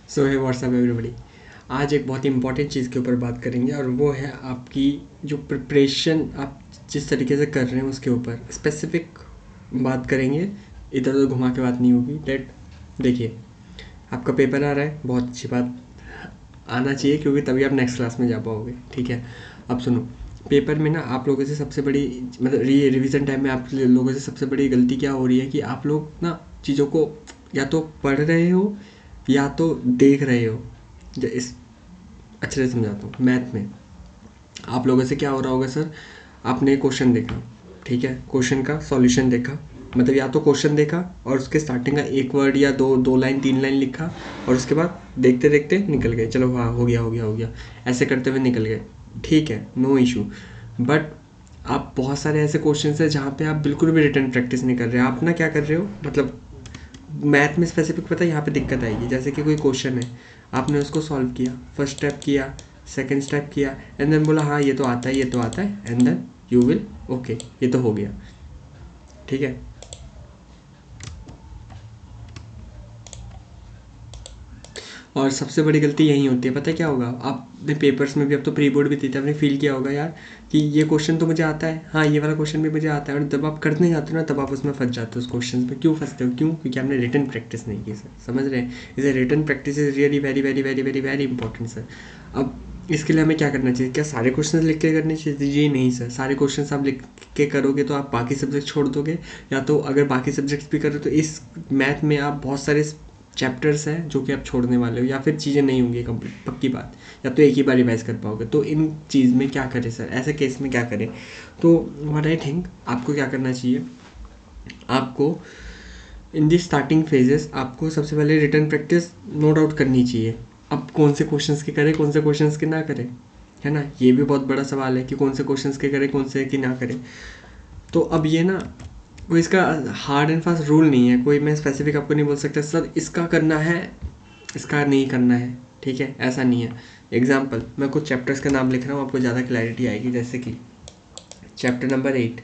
सो है WhatsApp everybody. आज एक बहुत ही इंपॉर्टेंट चीज़ के ऊपर बात करेंगे और वो है आपकी जो प्रिपरेशन आप जिस तरीके से कर रहे हैं उसके ऊपर स्पेसिफिक बात करेंगे। इधर उधर घुमा के बात नहीं होगी। देखिए, आपका पेपर आ रहा है, बहुत अच्छी बात, आना चाहिए क्योंकि तभी आप नेक्स्ट क्लास में जा पाओगे। ठीक है, अब सुनो, पेपर में ना आप लोगों से सबसे बड़ी मतलब रिवीजन टाइम में आप लोगों से सबसे बड़ी गलती क्या हो रही है कि आप लोग ना चीज़ों को या तो पढ़ रहे हो या तो देख रहे हो। इस अच्छे से समझाता हूँ। मैथ में आप लोगों से क्या हो रहा होगा सर, आपने क्वेश्चन देखा, ठीक है, क्वेश्चन का सॉल्यूशन देखा, मतलब या तो क्वेश्चन देखा और उसके स्टार्टिंग का एक वर्ड या दो लाइन 3 लाइन लिखा और उसके बाद देखते देखते निकल गए, चलो हाँ हो गया हो गया हो गया, ऐसे करते हुए निकल गए, ठीक है, नो इशू। बट आप बहुत सारे ऐसे क्वेश्चन हैं जहाँ पे आप बिल्कुल भी रिटर्न प्रैक्टिस नहीं कर रहे। आप ना क्या कर रहे हो, मतलब मैथ में स्पेसिफिक पता है यहाँ पे दिक्कत आएगी। जैसे कि कोई क्वेश्चन है, आपने उसको सॉल्व किया, फर्स्ट स्टेप किया, सेकंड स्टेप किया, एंड देन बोला हाँ ये तो आता है ये तो आता है, and then you will okay ये तो हो गया, ठीक है। और सबसे बड़ी गलती यही होती है, पता है क्या होगा, आपने पेपर्स में भी, अब तो प्री बोर्ड भी देते हैं, आपने फील किया होगा यार कि ये क्वेश्चन तो मुझे आता है, हाँ ये वाला क्वेश्चन भी मुझे आता है, और जब आप करने जाते हो ना तब आप उसमें फंस जाते हो। उस क्वेश्चन में क्यों फंसते हो, क्यों? क्योंकि आपने रिटन प्रैक्टिस नहीं की सर, समझ रहे हैं? इसे written practice is really very very very very very important sir. अब इसके लिए हमें क्या करना चाहिए? क्या सारे क्वेश्चन लिख के करने चाहिए? जी नहीं सर, सारे क्वेश्चन आप लिख के करोगे तो आप बाकी सब्जेक्ट छोड़ दोगे, या तो अगर बाकी सब्जेक्ट्स भी करो तो इस मैथ में आप बहुत सारे चैप्टर्स हैं जो कि आप छोड़ने वाले हो, या फिर चीज़ें नहीं होंगी कंप्लीट, पक्की बात, या तो एक ही बार रिवाइज कर पाओगे। तो इन चीज़ में क्या करें सर, ऐसे केस में क्या करें? तो व्हाट आई थिंक आपको क्या करना चाहिए, आपको इन दी स्टार्टिंग फेजेस आपको सबसे पहले रिटन प्रैक्टिस नो डाउट करनी चाहिए। अब कौन से क्वेश्चंस के करें, कौन से क्वेश्चंस के ना करें, है ना, ये भी बहुत बड़ा सवाल है कि कौन से क्वेश्चंस के करें कौन से की ना करें। तो अब ये ना कोई इसका हार्ड एंड फास्ट रूल नहीं है, कोई मैं स्पेसिफिक आपको नहीं बोल सकता सर इसका करना है इसका नहीं करना है, ठीक है, ऐसा नहीं है। एग्जाम्पल, मैं कुछ चैप्टर्स का नाम लिख रहा हूँ, आपको ज़्यादा क्लैरिटी आएगी। जैसे कि चैप्टर नंबर 8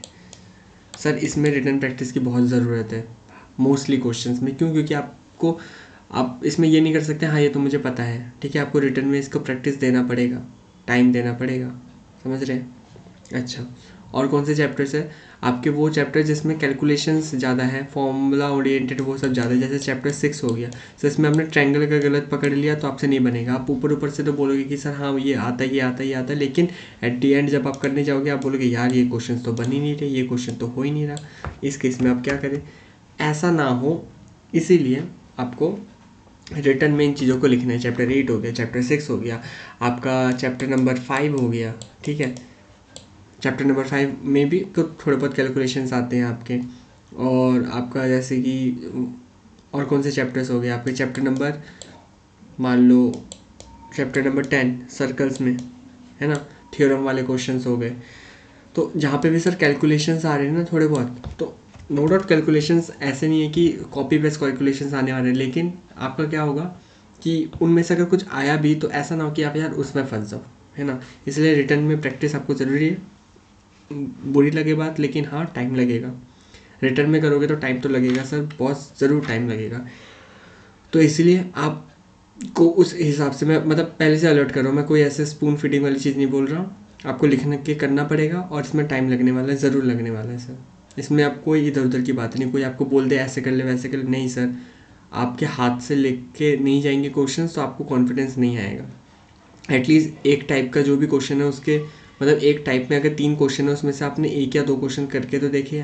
सर, इसमें रिटन प्रैक्टिस की बहुत ज़रूरत है मोस्टली क्वेश्चंस में। क्यों? क्योंकि आपको आप इसमें ये नहीं कर सकते हाँ ये तो मुझे पता है, ठीक है, आपको रिटन में इसको प्रैक्टिस देना पड़ेगा, टाइम देना पड़ेगा, समझ रहे हैं? अच्छा, और कौन से चैप्टर्स है आपके? वो चैप्टर जिसमें कैलकुलेशंस ज़्यादा है, फॉर्मूला ओरिएंटेड, वो सब ज़्यादा है। जैसे चैप्टर 6 हो गया, तो इसमें आपने ट्रायंगल का गलत पकड़ लिया तो आपसे नहीं बनेगा। आप ऊपर ऊपर से तो बोलोगे कि सर हाँ ये आता है ये आता है ये आता है, लेकिन एट दी एंड जब आप करने जाओगे आप बोलोगे यार ये क्वेश्चन तो बन ही नहीं रहे, ये क्वेश्चन तो हो ही नहीं रहा। इस केस में आप क्या करें, ऐसा ना हो, इसीलिए आपको रिटर्न में इन चीज़ों को लिखना है। चैप्टर 8 हो गया, चैप्टर 6 हो गया, आपका चैप्टर नंबर 5 हो गया, ठीक है। चैप्टर नंबर 5 में भी तो थोड़े बहुत कैलकुलेशंस आते हैं आपके, और आपका जैसे कि और कौन से चैप्टर्स हो गए आपके? चैप्टर नंबर, मान लो चैप्टर नंबर 10 सर्कल्स में, है ना, थ्योरम वाले क्वेश्चंस हो गए। तो जहाँ पे भी सर कैलकुलेशंस आ रहे हैं ना थोड़े बहुत, तो नो डाउट कैलकुलेशंस ऐसे नहीं है कि कॉपी पेस्ट कैलकुलेशंस आने वाले हैं, लेकिन आपका क्या होगा कि उनमें से अगर कुछ आया भी तो ऐसा ना हो कि आप यार उसमें फंस जाओ, है ना। इसलिए रिटर्न में प्रैक्टिस आपको ज़रूरी है। बुरी लगे बात, लेकिन हाँ टाइम लगेगा। रिटर्न में करोगे तो टाइम तो लगेगा सर, बहुत ज़रूर टाइम लगेगा। तो इसीलिए आपको उस हिसाब से मैं मतलब पहले से अलर्ट कर रहा हूँ, मैं कोई ऐसे स्पून फीडिंग वाली चीज़ नहीं बोल रहा हूँ। आपको लिखने के करना पड़ेगा और इसमें टाइम लगने वाला है, ज़रूर लगने वाला है सर। इसमें आप कोई इधर उधर की बात नहीं, कोई आपको बोल दे ऐसे कर ले वैसे कर ले, नहीं सर। आपके हाथ से लिख के नहीं जाएंगे क्वेश्चन तो आपको कॉन्फिडेंस नहीं आएगा। एटलीस्ट एक टाइप का जो भी क्वेश्चन है उसके, मतलब एक टाइप में अगर 3 क्वेश्चन है उसमें से आपने 1 या 2 क्वेश्चन करके तो देखे,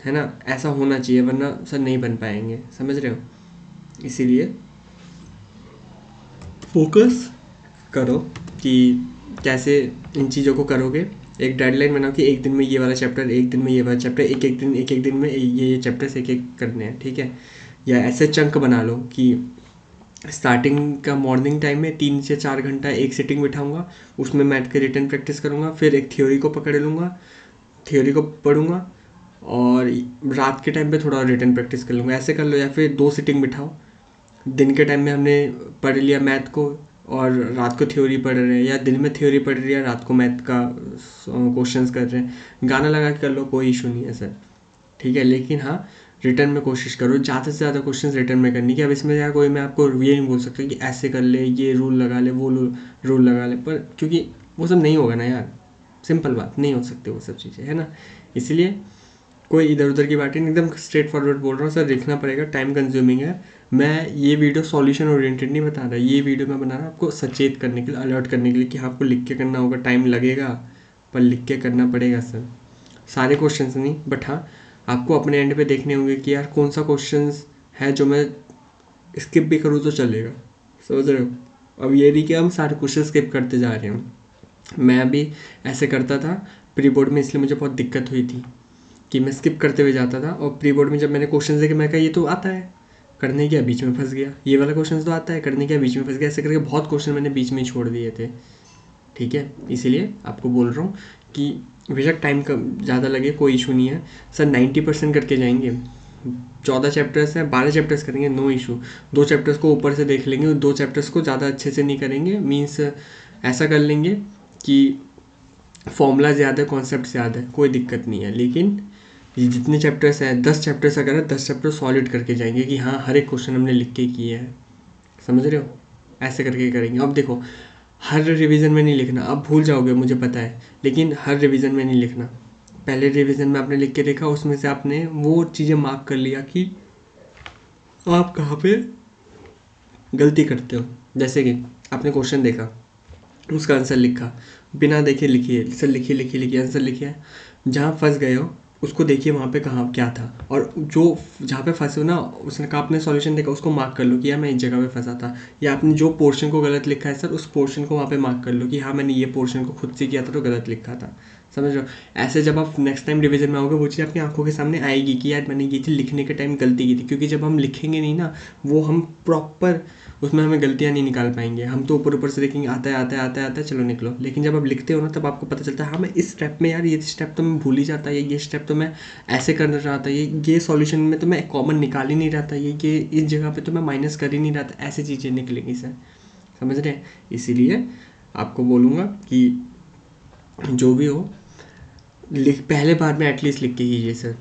है ना, ऐसा होना चाहिए, वरना सर नहीं बन पाएंगे, समझ रहे हो। इसीलिए फोकस करो कि कैसे इन चीज़ों को करोगे। एक डेडलाइन बनाओ कि एक दिन में ये वाला चैप्टर, एक दिन में ये वाला चैप्टर, एक एक दिन में ये चैप्टर्स एक एक करने हैं, ठीक है। या ऐसे चंक बना लो कि स्टार्टिंग का मॉर्निंग टाइम में 3 से 4 घंटा एक सिटिंग बिठाऊंगा, उसमें मैथ के रिटर्न प्रैक्टिस करूँगा, फिर एक थ्योरी को पकड़ लूँगा, थ्योरी को पढ़ूँगा, और रात के टाइम पे थोड़ा रिटर्न प्रैक्टिस कर लूँगा। ऐसे कर लो, या फिर 2 सिटिंग बिठाओ, दिन के टाइम में हमने पढ़ लिया मैथ को और रात को थ्योरी पढ़ रहे हैं, या दिन में थ्योरी पढ़ रही है रात को मैथ का क्वेश्चंस कर रहे हैं। गाना लगा के कर लो, कोई इशू नहीं है सर, ठीक है। लेकिन हाँ, रिटर्न में कोशिश करो ज़्यादा से ज़्यादा क्वेश्चंस रिटर्न में करने की। अब इसमें यार कोई मैं आपको ये नहीं बोल सकता कि ऐसे कर ले, ये रूल लगा ले, वो रूल लगा ले, पर क्योंकि वो सब नहीं होगा ना यार, सिंपल बात, नहीं हो सकते वो सब चीज़ें, है ना। इसलिए कोई इधर उधर की बातें नहीं, एकदम स्ट्रेट फॉरवर्ड बोल रहा हूँ सर, लिखना पड़ेगा, टाइम कंज्यूमिंग है। मैं ये वीडियो सॉल्यूशन ओरिएंटेड नहीं बता रहा, ये वीडियो मैं बना रहा हूँ आपको सचेत करने के लिए, अलर्ट करने के लिए कि हाँ आपको लिख के करना होगा, टाइम लगेगा पर लिख के करना पड़ेगा सर। सारे क्वेश्चंस नहीं, बट हाँ आपको अपने एंड पे देखने होंगे कि यार कौन सा क्वेश्चंस है जो मैं स्किप भी करूँ तो चलेगा, समझ रहे हो। अब ये नहीं कि हम सारे क्वेश्चन स्किप करते जा रहे हैं, मैं भी ऐसे करता था प्री बोर्ड में, इसलिए मुझे बहुत दिक्कत हुई थी कि मैं स्किप करते हुए जाता था। और प्री बोर्ड में जब मैंने क्वेश्चन देखे, मैं कहा ये तो आता है, करने क्या बीच में फंस गया, ये वाला क्वेश्चन तो आता है, करने क्या बीच में फंस गया, ऐसे करके बहुत क्वेश्चन मैंने बीच में छोड़ दिए थे। ठीक है, इसीलिए आपको बोल रहा हूँ कि बेशक टाइम कम ज़्यादा लगे कोई इशू नहीं है सर, 90% करके जाएंगे। 14 चैप्टर्स हैं, 12 चैप्टर्स करेंगे, नो इशू। 2 चैप्टर्स को ऊपर से देख लेंगे, 2 चैप्टर्स को ज़्यादा अच्छे से नहीं करेंगे, मीन्स ऐसा कर लेंगे कि फॉर्मूला ज़्यादा है, कॉन्सेप्ट ज़्यादा है, कोई दिक्कत नहीं है। लेकिन ये जितने चैप्टर्स हैं, 10 चैप्टर्स अगर है, 10 चैप्टर सॉलिड करके जाएंगे कि हाँ हर एक क्वेश्चन हमने लिख के किए हैं, समझ रहे हो, ऐसे करके करेंगे। अब देखो हर रिवीजन में नहीं लिखना, अब भूल जाओगे मुझे पता है, लेकिन हर रिवीजन में नहीं लिखना। पहले रिवीजन में आपने लिख के देखा, उसमें से आपने वो चीज़ें मार्क कर लिया कि आप कहाँ पे गलती करते हो। जैसे कि आपने क्वेश्चन देखा, उसका आंसर लिखा, बिना देखे लिखिए सर, लिखिए आंसर लिखिए, जहाँ फंस गए हो उसको देखिए वहाँ पे कहाँ क्या था, और जो जहाँ पे फंसे हो ना, उसने कहा आपने सॉल्यूशन देखा, उसको मार्क कर लो कि यार मैं इस जगह पे फंसा था, या आपने जो पोर्शन को गलत लिखा है सर, उस पोर्शन को वहाँ पे मार्क कर लो कि हाँ मैंने ये पोर्शन को खुद से किया था तो गलत लिखा था, समझ रहे हो। ऐसे जब आप नेक्स्ट टाइम रिवीजन में आओगे वो चीज़ आपकी आंखों के सामने आएगी कि यार मैंने ये चीज़ लिखने के टाइम गलती की थी, क्योंकि जब हम लिखेंगे नहीं ना, वो हम प्रॉपर उसमें हमें गलतियाँ नहीं निकाल पाएंगे। हम तो ऊपर ऊपर से देखेंगे आता है चलो निकलो, लेकिन जब आप लिखते हो ना तब आपको पता चलता है हाँ मैं इस स्टेप में यार ये स्टेप तो मैं भूल ही जाता, ये स्टेप तो मैं ऐसे करना रहा था, ये सॉल्यूशन में तो मैं कॉमन निकाल ही नहीं रहा था, ये इस जगह पे तो मैं माइनस कर ही नहीं रहा था, ऐसी चीज़ें निकलेंगी सर, समझ रहे हैं। इसीलिए आपको बोलूँगा कि जो भी हो पहले बार में एटलीस्ट लिख के कीजिए सर,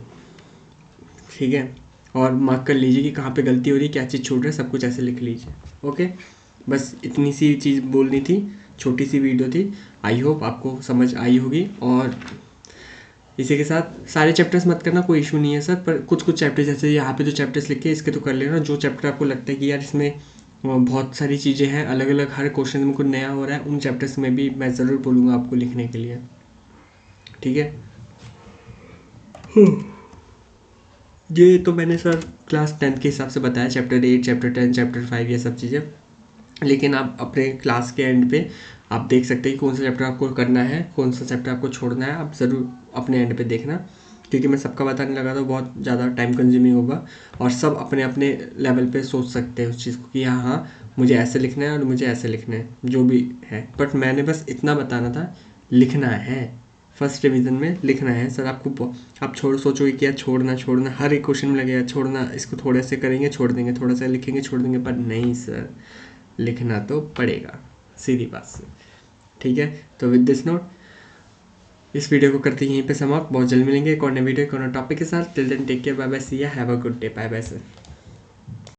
ठीक है, और मार्क कर लीजिए कि कहाँ पे गलती हो रही है, क्या चीज़ छूट रहा है, सब कुछ ऐसे लिख लीजिए। ओके, बस इतनी सी चीज़ बोलनी थी, छोटी सी वीडियो थी, आई होप आपको समझ आई होगी। और इसी के साथ सारे चैप्टर्स मत करना, कोई इशू नहीं है सर, पर कुछ कुछ चैप्टर जैसे यहाँ पे जो चैप्टर्स लिखे इसके तो कर लेना। जो चैप्टर आपको लगता है कि यार इसमें बहुत सारी चीज़ें हैं, अलग अलग हर क्वेश्चन में कुछ नया हो रहा है, उन चैप्टर्स में भी मैं ज़रूर बोलूँगा आपको लिखने के लिए, ठीक है। ये तो मैंने सर क्लास 10 के हिसाब से बताया, चैप्टर 8, चैप्टर 10, चैप्टर 5, ये सब चीज़ें, लेकिन आप अपने क्लास के एंड पे आप देख सकते हैं कि कौन सा चैप्टर आपको करना है, कौन सा चैप्टर आपको छोड़ना है, आप ज़रूर अपने एंड पे देखना, क्योंकि मैं सबका बताने लगा तो बहुत ज़्यादा टाइम कंज्यूमिंग होगा, और सब अपने अपने लेवल पे सोच सकते हैं उस चीज़ को कि हाँ हाँ मुझे ऐसे लिखना है और मुझे ऐसे लिखना है, जो भी है। बट मैंने बस इतना बताना था, लिखना है, फर्स्ट रिवीजन में लिखना है सर। आपको आप सोचोगे कि यार छोड़ना हर एक क्वेश्चन में लगेगा छोड़ना, इसको थोड़े से करेंगे छोड़ देंगे, थोड़ा सा लिखेंगे छोड़ देंगे, पर नहीं सर, लिखना तो पड़ेगा, सीधी बात से, ठीक है। तो विद दिस नोट इस वीडियो को करते हैं यहीं पे समाप्त, बहुत जल्द मिलेंगे एक और नए वीडियो एक और टॉपिक के साथ। Till then take care, bye bye, see ya, have a good day, bye bye sir.